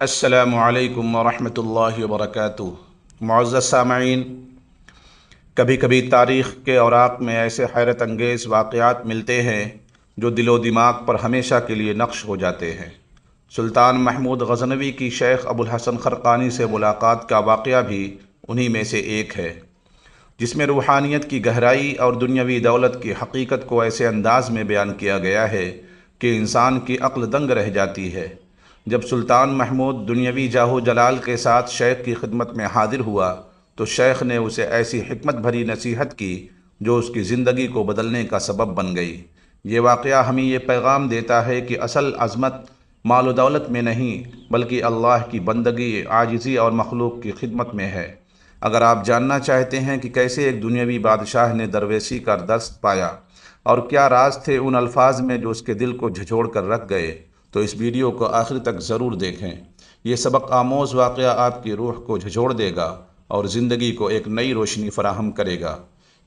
السلام علیکم ورحمۃ اللہ وبرکاتہ۔ معزز سامعین، کبھی کبھی تاریخ کے اوراق میں ایسے حیرت انگیز واقعات ملتے ہیں جو دل و دماغ پر ہمیشہ کے لیے نقش ہو جاتے ہیں۔ سلطان محمود غزنوی کی شیخ ابو الحسن خرقانی سے ملاقات کا واقعہ بھی انہی میں سے ایک ہے، جس میں روحانیت کی گہرائی اور دنیاوی دولت کی حقیقت کو ایسے انداز میں بیان کیا گیا ہے کہ انسان کی عقل دنگ رہ جاتی ہے۔ جب سلطان محمود دنیاوی جاہ و جلال کے ساتھ شیخ کی خدمت میں حاضر ہوا تو شیخ نے اسے ایسی حکمت بھری نصیحت کی جو اس کی زندگی کو بدلنے کا سبب بن گئی۔ یہ واقعہ ہمیں یہ پیغام دیتا ہے کہ اصل عظمت مال و دولت میں نہیں بلکہ اللہ کی بندگی، عاجزی اور مخلوق کی خدمت میں ہے۔ اگر آپ جاننا چاہتے ہیں کہ کیسے ایک دنیاوی بادشاہ نے درویشی کا درس پایا اور کیا راز تھے ان الفاظ میں جو اس کے دل کو جھنجھوڑ کر رکھ گئے، تو اس ویڈیو کو آخر تک ضرور دیکھیں۔ یہ سبق آموز واقعہ آپ کی روح کو جھنجھوڑ دے گا اور زندگی کو ایک نئی روشنی فراہم کرے گا۔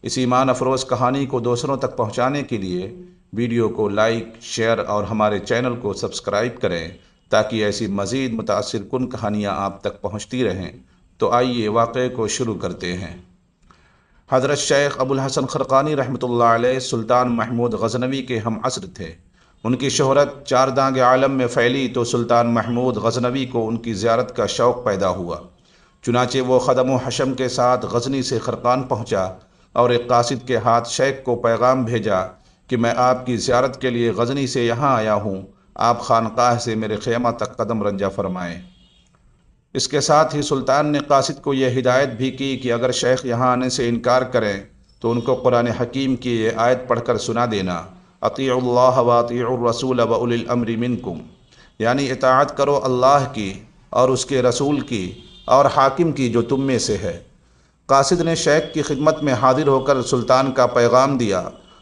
اس ایمان افروز کہانی کو دوسروں تک پہنچانے کے لیے ویڈیو کو لائک، شیئر اور ہمارے چینل کو سبسکرائب کریں تاکہ ایسی مزید متاثر کن کہانیاں آپ تک پہنچتی رہیں۔ تو آئیے واقعے کو شروع کرتے ہیں۔ حضرت شیخ ابو الحسن خرقانی رحمۃ اللہ علیہ سلطان محمود غزنوی کے ہم عصر تھے۔ ان کی شہرت چار دانگ عالم میں پھیلی تو سلطان محمود غزنوی کو ان کی زیارت کا شوق پیدا ہوا۔ چنانچہ وہ خدم و حشم کے ساتھ غزنی سے خرقان پہنچا اور ایک قاصد کے ہاتھ شیخ کو پیغام بھیجا کہ میں آپ کی زیارت کے لیے غزنی سے یہاں آیا ہوں، آپ خانقاہ سے میرے خیمہ تک قدم رنجہ فرمائیں۔ اس کے ساتھ ہی سلطان نے قاصد کو یہ ہدایت بھی کی کہ اگر شیخ یہاں آنے سے انکار کریں تو ان کو قرآن حکیم کی یہ آیت پڑھ کر سنا دینا، اطیعوا اللہ واطیعوا الرسول واولی الامر منکم، یعنی اطاعت کرو اللہ کی اور اس کے رسول کی اور حاکم کی جو تم میں سے ہے۔ قاصد نے شیخ کی خدمت میں حاضر ہو کر سلطان کا پیغام دیا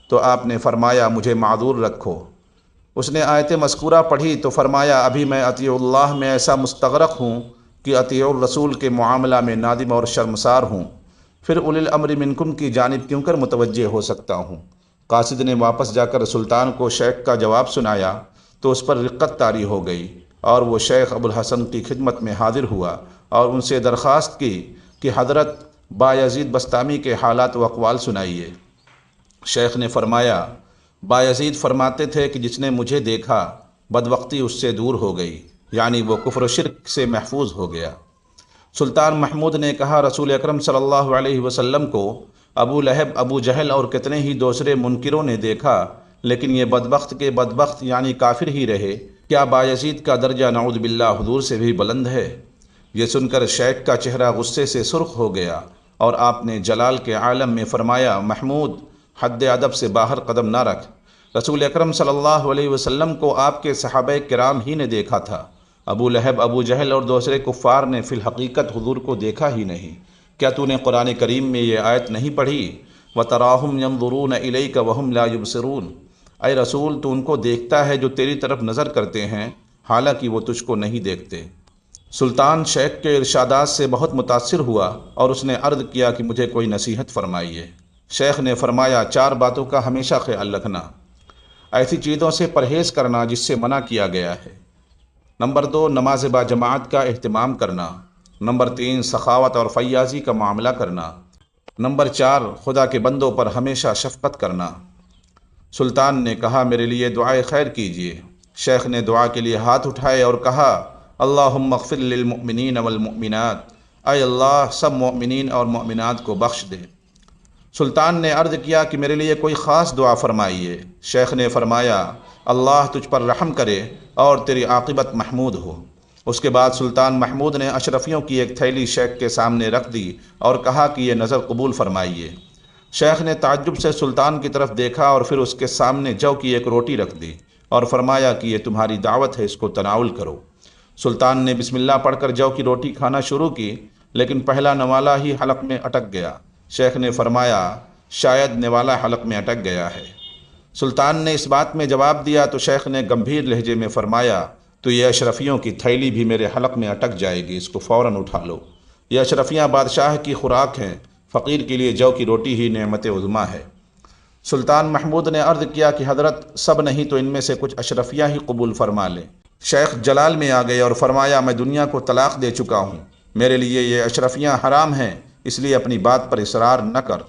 تو آپ نے فرمایا مجھے معذور رکھو۔ اس نے آیت مذکورہ پڑھی تو فرمایا ابھی میں اطیع اللہ میں ایسا مستغرق ہوں کہ اطیع الرسول کے معاملہ میں نادم اور شرمسار ہوں، پھر اولی الامر منکم کی جانب کیوں کر متوجہ ہو سکتا ہوں۔ قاصد نے واپس جا کر سلطان کو شیخ کا جواب سنایا تو اس پر رقت طاری ہو گئی اور وہ شیخ ابو الحسن کی خدمت میں حاضر ہوا اور ان سے درخواست کی کہ حضرت بایزید بسطامی کے حالات و اقوال سنائیے۔ شیخ نے فرمایا بایزید فرماتے تھے کہ جس نے مجھے دیکھا بدبختی اس سے دور ہو گئی، یعنی وہ کفر و شرک سے محفوظ ہو گیا۔ سلطان محمود نے کہا رسول اکرم صلی اللہ علیہ وسلم کو ابو لہب، ابو جہل اور کتنے ہی دوسرے منکروں نے دیکھا، لیکن یہ بدبخت کے بدبخت یعنی کافر ہی رہے، کیا بایزید کا درجہ نعوذ باللہ حضور سے بھی بلند ہے؟ یہ سن کر شیخ کا چہرہ غصے سے سرخ ہو گیا اور آپ نے جلال کے عالم میں فرمایا محمود، حد ادب سے باہر قدم نہ رکھ۔ رسول اکرم صلی اللہ علیہ وسلم کو آپ کے صحابہ کرام ہی نے دیکھا تھا، ابو لہب، ابو جہل اور دوسرے کفار نے فی الحقیقت حضور کو دیکھا ہی نہیں۔ کیا تو نے قرآن کریم میں یہ آیت نہیں پڑھی وَتَرَاهُمْ يَنظُرُونَ إِلَيْكَ وَهُمْ لَا يُبْصِرُونَ؟ اے رسول، تو ان کو دیکھتا ہے جو تیری طرف نظر کرتے ہیں حالانکہ وہ تجھ کو نہیں دیکھتے۔ سلطان شیخ کے ارشادات سے بہت متاثر ہوا اور اس نے عرض کیا کہ مجھے کوئی نصیحت فرمائیے۔ شیخ نے فرمایا چار باتوں کا ہمیشہ خیال رکھنا، ایسی چیزوں سے پرہیز کرنا جس سے منع کیا گیا ہے۔ نمبر 2، نماز با جماعت کا اہتمام کرنا۔ نمبر 3، سخاوت اور فیاضی کا معاملہ کرنا۔ نمبر 4، خدا کے بندوں پر ہمیشہ شفقت کرنا۔ سلطان نے کہا میرے لیے دعائے خیر کیجیے۔ شیخ نے دعا کے لیے ہاتھ اٹھائے اور کہا اللہم اغفر للمؤمنین والمؤمنات، اے اللہ سب مؤمنین اور مؤمنات کو بخش دے۔ سلطان نے عرض کیا کہ میرے لیے کوئی خاص دعا فرمائیے۔ شیخ نے فرمایا اللہ تجھ پر رحم کرے اور تیری عاقبت محمود ہو۔ اس کے بعد سلطان محمود نے اشرفیوں کی ایک تھیلی شیخ کے سامنے رکھ دی اور کہا کہ یہ نظر قبول فرمائیے۔ شیخ نے تعجب سے سلطان کی طرف دیکھا اور پھر اس کے سامنے جو کی ایک روٹی رکھ دی اور فرمایا کہ یہ تمہاری دعوت ہے، اس کو تناول کرو۔ سلطان نے بسم اللہ پڑھ کر جو کی روٹی کھانا شروع کی، لیکن پہلا نوالا ہی حلق میں اٹک گیا۔ شیخ نے فرمایا شاید نوالا حلق میں اٹک گیا ہے۔ سلطان نے اس بات میں جواب دیا تو شیخ نے گمبھیر لہجے میں فرمایا تو یہ اشرفیوں کی تھیلی بھی میرے حلق میں اٹک جائے گی، اس کو فوراً اٹھا لو۔ یہ اشرفیاں بادشاہ کی خوراک ہیں، فقیر کے لیے جو کی روٹی ہی نعمت عظمیٰ ہے۔ سلطان محمود نے عرض کیا کہ حضرت سب نہیں تو ان میں سے کچھ اشرفیاں ہی قبول فرما لیں۔ شیخ جلال میں آ گئے اور فرمایا میں دنیا کو طلاق دے چکا ہوں، میرے لیے یہ اشرفیاں حرام ہیں، اس لیے اپنی بات پر اصرار نہ کر۔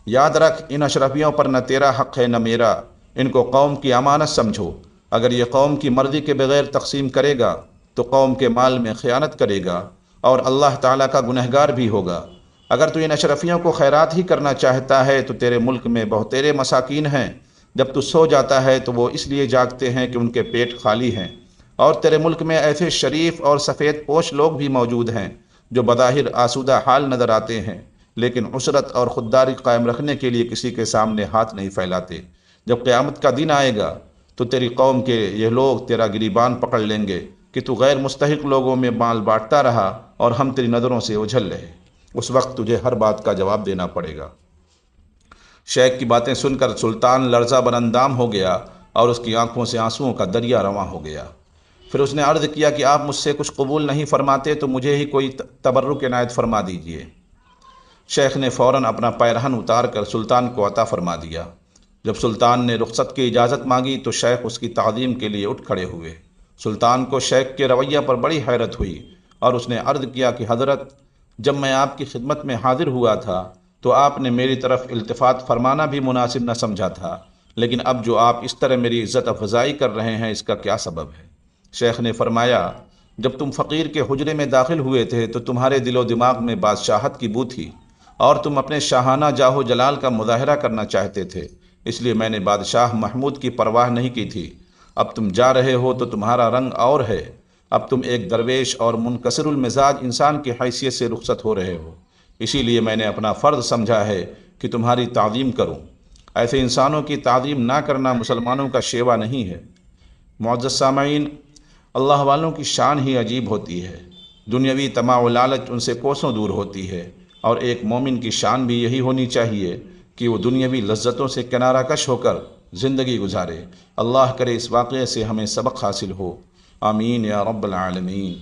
یاد رکھ ان اشرفیوں پر نہ تیرا حق ہے نہ میرا، ان کو قوم کی امانت سمجھو۔ اگر یہ قوم کی مرضی کے بغیر تقسیم کرے گا تو قوم کے مال میں خیانت کرے گا اور اللہ تعالیٰ کا گنہگار بھی ہوگا۔ اگر تو ان اشرفیوں کو خیرات ہی کرنا چاہتا ہے تو تیرے ملک میں بہتیرے مساکین ہیں، جب تو سو جاتا ہے تو وہ اس لیے جاگتے ہیں کہ ان کے پیٹ خالی ہیں، اور تیرے ملک میں ایسے شریف اور سفید پوش لوگ بھی موجود ہیں جو بظاہر آسودہ حال نظر آتے ہیں لیکن عشرت اور خودداری قائم رکھنے کے لیے کسی کے سامنے ہاتھ نہیں پھیلاتے۔ جب قیامت کا دن آئے گا تو تیری قوم کے یہ لوگ تیرا گریبان پکڑ لیں گے کہ تو غیر مستحق لوگوں میں مال بانٹتا رہا اور ہم تیری نظروں سے اوجھل رہے۔ اس وقت تجھے ہر بات کا جواب دینا پڑے گا۔ شیخ کی باتیں سن کر سلطان لرزہ بر اندام ہو گیا اور اس کی آنکھوں سے آنسوؤں کا دریا رواں ہو گیا۔ پھر اس نے عرض کیا کہ آپ مجھ سے کچھ قبول نہیں فرماتے تو مجھے ہی کوئی تبرک عنایت فرما دیجیے۔ شیخ نے فوراً اپنا پیرہن اتار کر سلطان کو عطا فرما دیا۔ جب سلطان نے رخصت کی اجازت مانگی تو شیخ اس کی تعظیم کے لیے اٹھ کھڑے ہوئے۔ سلطان کو شیخ کے رویہ پر بڑی حیرت ہوئی اور اس نے عرض کیا کہ حضرت، جب میں آپ کی خدمت میں حاضر ہوا تھا تو آپ نے میری طرف التفات فرمانا بھی مناسب نہ سمجھا تھا، لیکن اب جو آپ اس طرح میری عزت افزائی کر رہے ہیں اس کا کیا سبب ہے؟ شیخ نے فرمایا، جب تم فقیر کے حجرے میں داخل ہوئے تھے تو تمہارے دل و دماغ میں بادشاہت کی بو تھی اور تم اپنے شاہانہ جاہ و جلال کا مظاہرہ کرنا چاہتے تھے، اس لیے میں نے بادشاہ محمود کی پرواہ نہیں کی تھی۔ اب تم جا رہے ہو تو تمہارا رنگ اور ہے، اب تم ایک درویش اور منکسر المزاج انسان کی حیثیت سے رخصت ہو رہے ہو، اسی لیے میں نے اپنا فرض سمجھا ہے کہ تمہاری تعظیم کروں۔ ایسے انسانوں کی تعظیم نہ کرنا مسلمانوں کا شیوا نہیں ہے۔ معزز سامعین، اللہ والوں کی شان ہی عجیب ہوتی ہے، دنیاوی طمع و لالچ ان سے کوسوں دور ہوتی ہے، اور ایک مومن کی شان بھی یہی ہونی چاہیے کہ وہ دنیاوی لذتوں سے کنارہ کش ہو کر زندگی گزارے۔ اللہ کرے اس واقعے سے ہمیں سبق حاصل ہو، آمین یا رب العالمین۔